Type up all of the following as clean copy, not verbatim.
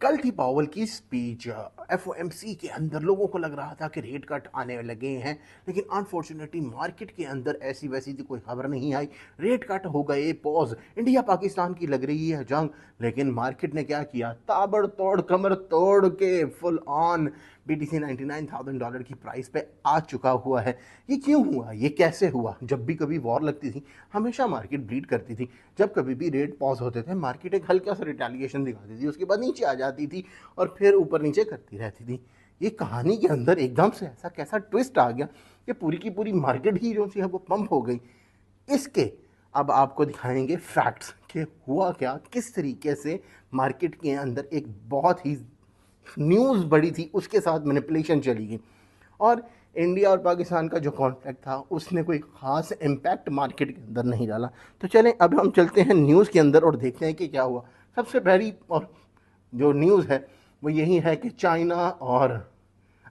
कल थी पावल की स्पीच। एफओएमसी के अंदर लोगों को लग रहा था कि रेट कट आने लगे हैं, लेकिन अनफॉर्चुनेटली मार्केट के अंदर ऐसी वैसी थी कोई खबर नहीं आई। रेट कट हो गए, पॉज। इंडिया पाकिस्तान की लग रही है जंग, लेकिन मार्केट ने क्या किया, ताबड़तोड़ कमर तोड़ के फुल ऑन बीटीसी $99,000 की प्राइस पे आ चुका हुआ है। ये क्यों हुआ, ये कैसे हुआ? जब भी कभी वॉर लगती थी हमेशा मार्केट ब्लीड करती थी। जब कभी भी रेट पॉज होते थे मार्केट एक हल्का सा रिटेलिएशन दिखाती थी, उसके बाद नीचे आ जाती थी और फिर ऊपर नीचे करती रहती थी। ये कहानी के अंदर एकदम से ऐसा कैसा ट्विस्ट आ गया कि पूरी की पूरी मार्केट ही जो सी है वो पंप हो गई। इसके अब आपको दिखाएंगे फैक्ट्स कि हुआ क्या, किस तरीके से मार्केट के अंदर एक बहुत ही न्यूज़ बड़ी थी, उसके साथ मैनिपुलेशन चली गई और इंडिया और पाकिस्तान का जो कॉन्फ्लिक्ट था उसने कोई ख़ास इम्पैक्ट मार्केट के अंदर नहीं डाला। तो चलें अब हम चलते हैं न्यूज़ के अंदर और देखते हैं कि क्या हुआ। सबसे पहली और जो न्यूज़ है वो यही है कि चाइना और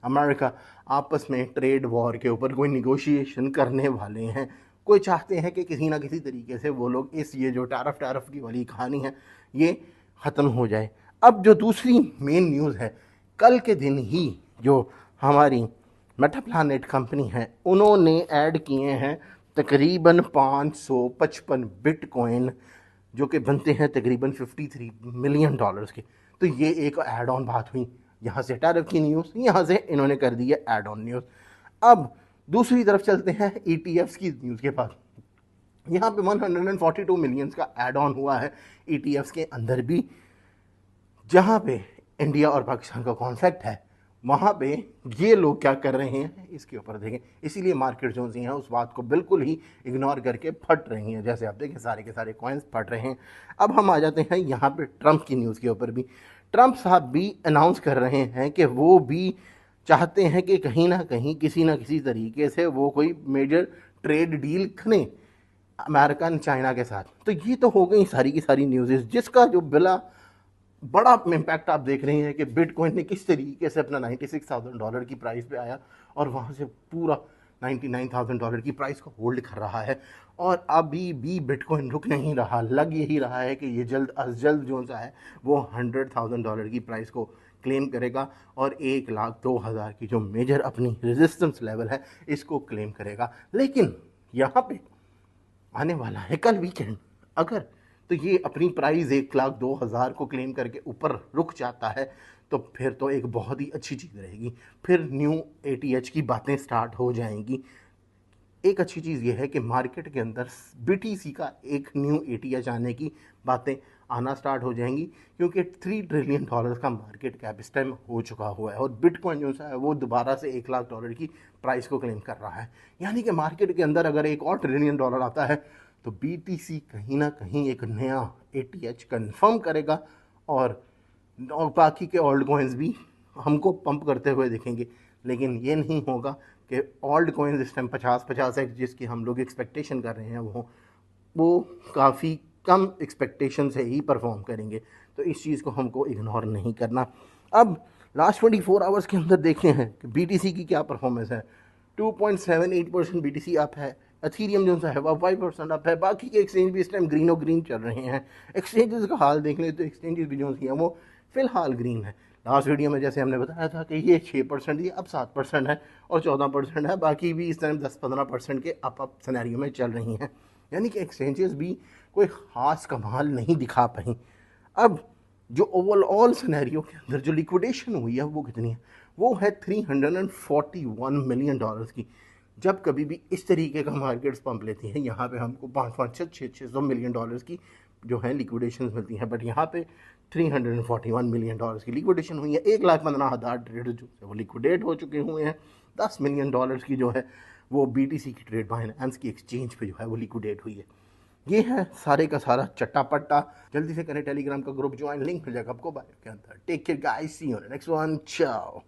अमेरिका आपस में ट्रेड वॉर के ऊपर कोई निगोशिएशन करने वाले हैं। कोई चाहते हैं कि किसी ना किसी तरीके से वो लोग इस ये जो टैरिफ की वाली कहानी है ये ख़त्म हो जाए। अब जो दूसरी मेन न्यूज़ है, कल के दिन ही जो हमारी मेटा प्लानेट कंपनी है उन्होंने ऐड किए हैं तकरीबन 555 बिटकॉइन, जो कि बनते हैं तकरीबन $53 मिलियन के। तो ये एक ऐड ऑन बात हुई, यहाँ से टैरिफ की न्यूज़, यहाँ से इन्होंने कर दी है ऐड ऑन न्यूज़। अब दूसरी तरफ चलते हैं ईटीएफ्स की न्यूज़ के पास। यहाँ पे 142 मिलियंस का ऐड ऑन हुआ है ईटीएफ्स के अंदर भी। जहाँ पे इंडिया और पाकिस्तान का कॉन्फ्लिक्ट है वहाँ पे ये लोग क्या कर रहे हैं इसके ऊपर देखें। इसीलिए मार्केट जो सी हैं उस बात को बिल्कुल ही इग्नोर करके फट रही हैं, जैसे आप देखें सारे के सारे कॉइन्स फट रहे हैं। अब हम आ जाते हैं यहाँ पे ट्रंप की न्यूज़ के ऊपर भी। ट्रंप साहब भी अनाउंस कर रहे हैं कि वो भी चाहते हैं कि कहीं ना कहीं किसी ना किसी तरीके से वो कोई मेजर ट्रेड डील करें अमेरिकन चाइना के साथ। तो ये तो हो गई सारी की सारी न्यूज़, जिसका जो बिला बड़ा इम्पैक्ट आप देख रहे हैं कि बिटकॉइन ने किस तरीके से अपना $96,000 की प्राइस पे आया और वहाँ से पूरा $99,000 की प्राइस को होल्ड कर रहा है। और अभी भी बिटकॉइन रुक नहीं रहा, लग यही रहा है कि ये जल्द अज जल्द जो सा है वो $100,000 की प्राइस को क्लेम करेगा और 1,02,000 की जो मेजर अपनी रेजिस्टेंस लेवल है इसको क्लेम करेगा। लेकिन यहाँ पे आने वाला है कल वीकेंड, अगर तो ये अपनी प्राइस 1,02,000 को क्लेम करके ऊपर रुक जाता है तो फिर तो एक बहुत ही अच्छी चीज़ रहेगी। फिर न्यू एटीएच की बातें स्टार्ट हो जाएंगी। एक अच्छी चीज़ ये है कि मार्केट के अंदर बीटीसी का एक न्यू एटीएच आने की बातें आना स्टार्ट हो जाएंगी, क्योंकि $3 ट्रिलियन का मार्केट कैप इस टाइम हो चुका हुआ है और बिटकॉइन जो सा है वो दोबारा से $1,00,000 की प्राइस को क्लेम कर रहा है। यानी कि मार्केट के अंदर अगर एक और $1 ट्रिलियन आता है तो बीटीसी कहीं ना कहीं एक नया एटीएच कंफर्म करेगा और बाकी के ओल्ड कॉइन्स भी हमको पंप करते हुए दिखेंगे। लेकिन ये नहीं होगा कि ओल्ड कॉइन्स इस टाइम 50-50 जिसकी हम लोग एक्सपेक्टेशन कर रहे हैं वो काफ़ी कम एक्सपेक्टेशन से ही परफॉर्म करेंगे। तो इस चीज़ को हमको इग्नोर नहीं करना। अब लास्ट 24 आवर्स के अंदर देखते हैं कि बीटीसी की क्या परफॉर्मेंस है। 2.78% बीटीसी अप है। एथीरियम जो है वह 5% अप है। बाकी के एक्सचेंज भी इस टाइम ग्रीनो ग्रीन चल रहे हैं। एक्सचेंजेस का हाल देख लें तो एक्सचेंजेस भी जो है वो फिलहाल ग्रीन है। लास्ट वीडियो में जैसे हमने बताया था कि ये 6% ये अब 7% है और 14% है। बाकी भी इस टाइम 10-15% के अप सिनेरियो में चल रही हैं। यानी कि एक्सचेंजेस भी कोई ख़ास कमाल नहीं दिखा पाई। अब जो ओवरऑल सिनेरियो के अंदर जो लिक्विडेशन हुई है वो कितनी है, वो है $341 मिलियन की। जब कभी भी इस तरीके का मार्केट्स पंप लेती हैं यहाँ पे हमको 500-600 मिलियन डॉलर्स की जो है लिक्विडेशन मिलती हैं, बट यहाँ पे $341 मिलियन की लिक्विडेशन हुई है। 1,15,000 ट्रेड जो है वो लिक्विडेट हो चुके हुए हैं। $10 मिलियन की जो है वो बीटीसी की ट्रेड बाइनेंस की एक्सचेंज पे जो है वो लिक्विडेट हुई है। ये है सारे का सारा चट्टा पट्टा। जल्दी से करें टेलीग्राम का ग्रुप ज्वाइन, लिंक मिल जाएगा आपको बायो के अंदर। Take care guys, see you on next one, चाओ।